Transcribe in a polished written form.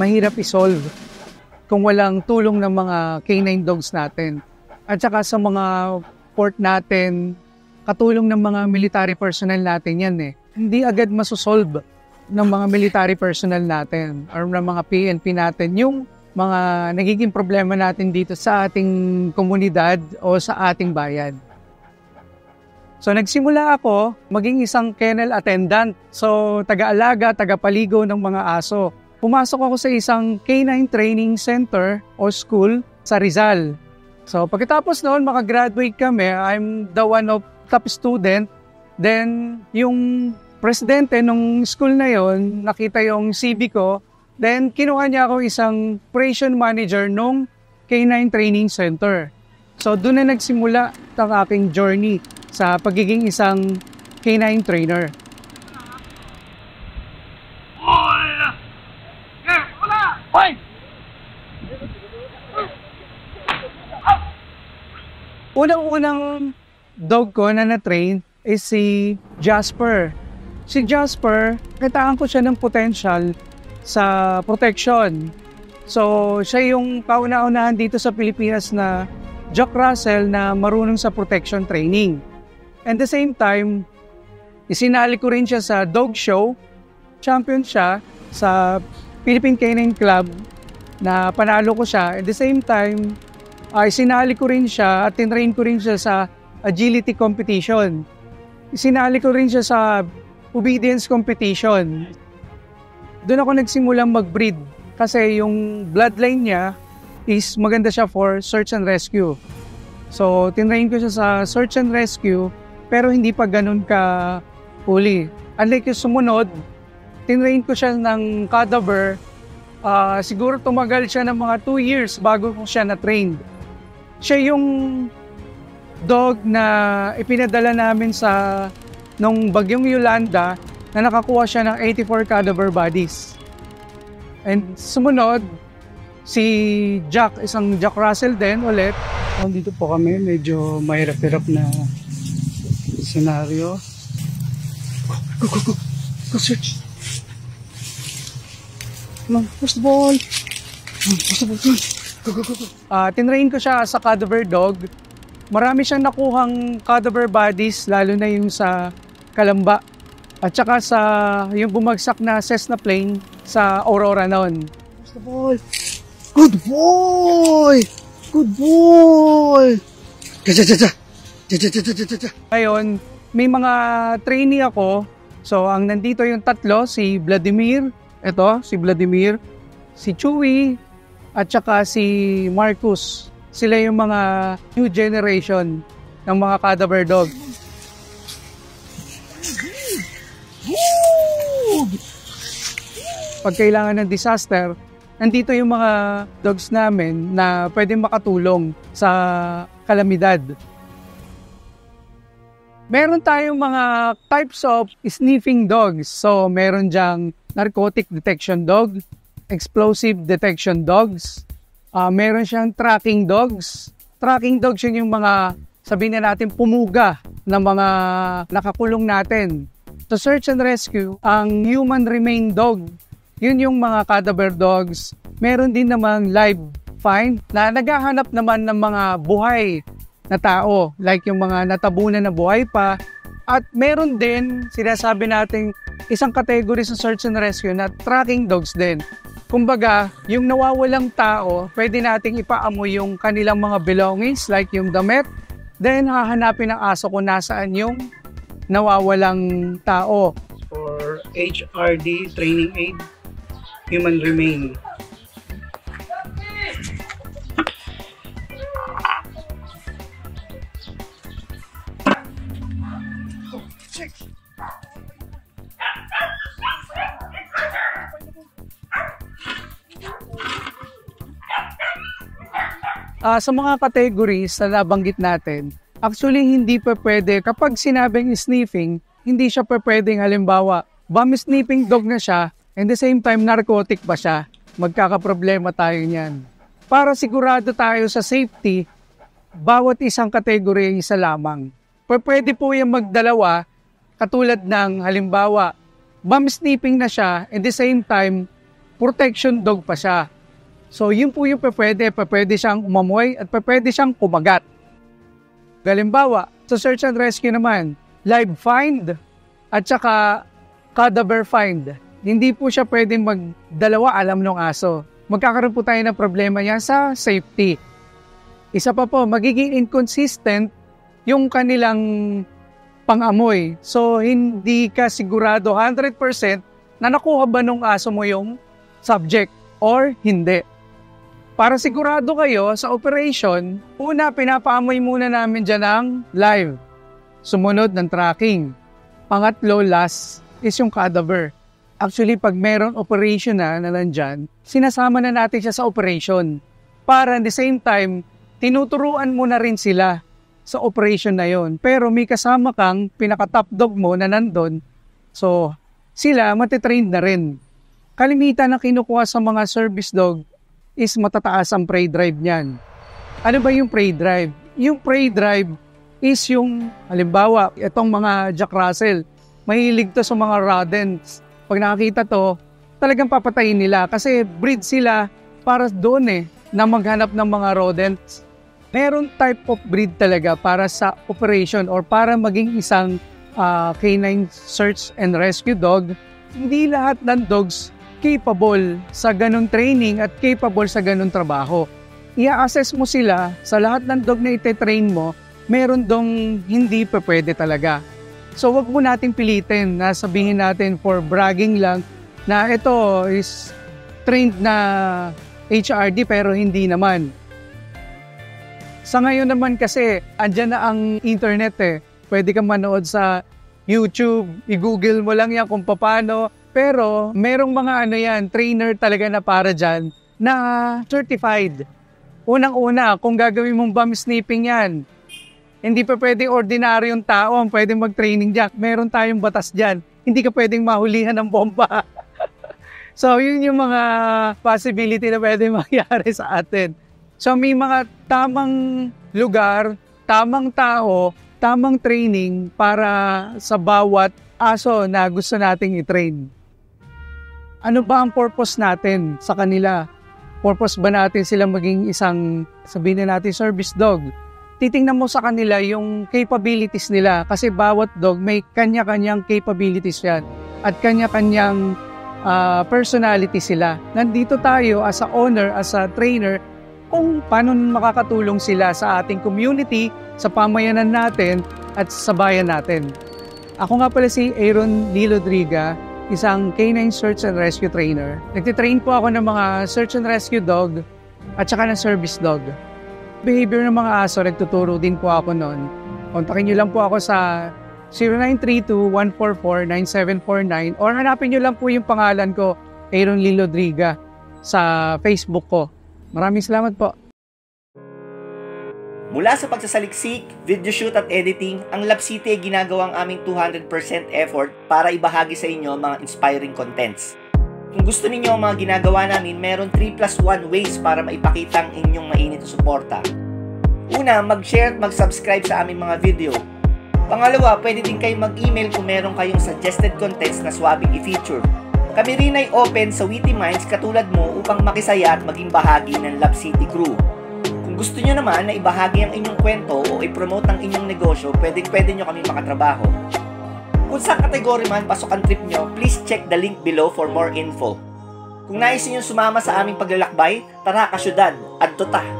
mahirap isolve kung walang tulong ng mga canine dogs natin. At saka sa mga port natin, katulong ng mga military personnel natin yan eh. Hindi agad masosolve ng mga military personnel natin or ng mga PNP natin yung mga nagiging problema natin dito sa ating komunidad o sa ating bayan. So nagsimula ako maging isang kennel attendant. So taga-alaga, taga-paligo ng mga aso. Pumasok ako sa isang canine training center o school sa Rizal. So pagkatapos noon makagraduate kami, I'm the one of top student. Then yung presidente nung school na yon, nakita yung CV ko. Then kinuha niya ako isang operation manager nung canine training center. So doon na nagsimula ang aking journey sa pagiging isang canine trainer. Unang-unang dog ko na na-train is si Jasper. Si Jasper, kitaan ko siya ng potential sa protection. So, siya yung kauna-unahan dito sa Pilipinas na Jack Russell na marunong sa protection training. And the same time, isinali ko rin siya sa dog show. Champion siya sa Philippine Canine Club na panalo ko siya. At the same time, isinali ko rin siya at tinrain ko rin siya sa agility competition. Isinali ko rin siya sa obedience competition. Doon ako nagsimulang mag-breed kasi yung bloodline niya is maganda siya for search and rescue. So, tinrain ko siya sa search and rescue pero hindi pa ganun ka huli. Unlike yung sumunod, tinrain ko siya ng cadaver. Siguro tumagal siya ng mga 2 years bago ko siya na-train. Siya yung dog na ipinadala namin sa nung bagyong Yolanda na nakakuha siya ng 84 cadaver bodies. And sumunod, si Jack, isang Jack Russell din ulit. Dito po kami, medyo mahirap-hirap na senaryo. Go search! Come on, where's the ball? Where's the ball? Go. Tinrain ko siya sa cadaver dog. Marami siyang nakuhang cadaver bodies, lalo na yung sa Kalamba. At saka sa yung bumagsak na Cessna plane sa Aurora noon. Where's the ball? Good boy! Good boy! Ngayon, may mga trainee ako. So, ang nandito yung tatlo, si Vladimir, ito, si Vladimir, si Chewy, at saka si Marcus. Sila yung mga new generation ng mga cadaver dog. Pag kailangan ng disaster, nandito yung mga dogs namin na pwedeng makatulong sa kalamidad. Meron tayong mga types of sniffing dogs. So, meron dyang narcotic detection dog, explosive detection dogs, meron siyang tracking dogs. Tracking dogs yun yung mga, sabihin na natin, pumuga ng mga nakakulong natin. Sa search and rescue, ang human remain dog, yun yung mga cadaver dogs. Meron din namang live find na naghahanap naman ng mga buhay na tao, like yung mga natabunan na buhay pa. At meron din, sinasabi natin, isang category sa search and rescue na tracking dogs din. Kumbaga, yung nawawalang tao, pwede nating ipaamoy yung kanilang mga belongings, like yung damit. Then, hahanapin ng aso kung nasaan yung nawawalang tao. For HRD training aid, human remain. Sa mga categories na nabanggit natin, actually hindi pa pwede, kapag sinabing sniffing, hindi siya pa pwedeng halimbawa, bum sniffing dog na siya, and the same time narcotic pa siya. Magkakaproblema tayo niyan. Para sigurado tayo sa safety, bawat isang category ay isa lamang. Pwede po yung magdalawa, katulad ng halimbawa, bum sniffing na siya, and the same time, protection dog pa siya. So yun po yung pwede siyang umamoy at pwede siyang kumagat. Halimbawa, sa search and rescue naman, live find at saka cadaver find. Hindi po siya pwedeng magdalawa alam ng aso. Magkakaroon po tayo ng problema yan sa safety. Isa pa po, magiging inconsistent yung kanilang pang-amoy. So, hindi ka sigurado 100% na nakuha ba nung aso mo yung subject or hindi. Para sigurado kayo sa operation, una, pinapaamoy muna namin dyan ng live. Sumunod ng tracking. Pangatlo, last is yung cadaver. Actually, pag meron operation na nandyan, sinasama na natin siya sa operation. Para at the same time, tinuturuan mo na rin sila sa operation na yon. Pero may kasama kang pinaka-top dog mo na nandun. So, sila matitrain na rin. Kalimitan na kinukuha sa mga service dog is matataas ang prey drive niyan. Ano ba yung prey drive? Yung prey drive is yung, halimbawa, itong mga Jack Russell, mahilig to sa mga rodents. Pag nakakita to, talagang papatayin nila kasi breed sila para doon na maghanap ng mga rodents. Meron type of breed talaga para sa operation or para maging isang canine search and rescue dog. Hindi lahat ng dogs capable sa ganun training at capable sa ganun trabaho. I-assess mo sila sa lahat ng dog na ite-train mo, meron dong hindi pa pwede talaga. So wag mo nating pilitin na sabihin natin for bragging lang na ito is trained na HRD pero hindi naman. Sa ngayon naman kasi andyan na ang internet Pwede kang manood sa YouTube, i-google mo lang yan kung paano. Pero merong mga trainer talaga na para dyan na certified. Unang-una, kung gagawin mong bum sniffing yan, hindi pa pwedeng ordinaryong tao ang pwedeng mag-training dyan. Meron tayong batas dyan. Hindi ka pwedeng mahulihan ng bomba. So, yun yung mga possibility na pwedeng mangyari sa atin. So, may mga tamang lugar, tamang tao, tamang training para sa bawat aso na gusto nating i-train. Ano ba ang purpose natin sa kanila? Purpose ba natin sila maging isang, sabihin na natin, service dog? Titingnan mo sa kanila yung capabilities nila kasi bawat dog may kanya-kanyang capabilities yan at kanya-kanyang personality sila. Nandito tayo as a owner, as a trainer, kung paano makakatulong sila sa ating community, sa pamayanan natin at sa bayan natin. Ako nga pala si Aaron Lilodriga, isang canine search and rescue trainer. Nagtitrain po ako ng mga search and rescue dog at saka ng service dog. Behavior ng mga aso, nagtuturo din po ako noon. Kontakin nyo lang po ako sa 0932-144-9749 or hanapin nyo lang po yung pangalan ko, Aaron Lilodriga, sa Facebook ko. Maraming salamat po. Mula sa pagsasaliksik, video shoot at editing, ang Love City ay ginagawang aming 200% effort para ibahagi sa inyo mga inspiring contents. Kung gusto ninyo ang mga ginagawa namin, meron 3+1 ways para maipakita ang inyong mainit na suporta. Una, mag-share at mag-subscribe sa aming mga video. Pangalawa, pwede din kayo mag-email kung meron kayong suggested contents na swabing i-feature. Kami rin ay open sa witty minds katulad mo upang makisaya at maging bahagi ng Love City crew. Kung gusto nyo naman na ibahagi ang inyong kwento o i-promote ang inyong negosyo, pwede nyo kami makatrabaho. Kung sa kategory man pasok ang trip nyo, please check the link below for more info. Kung nais nyo sumama sa aming paglalakbay, tara ka syudad, adto ta!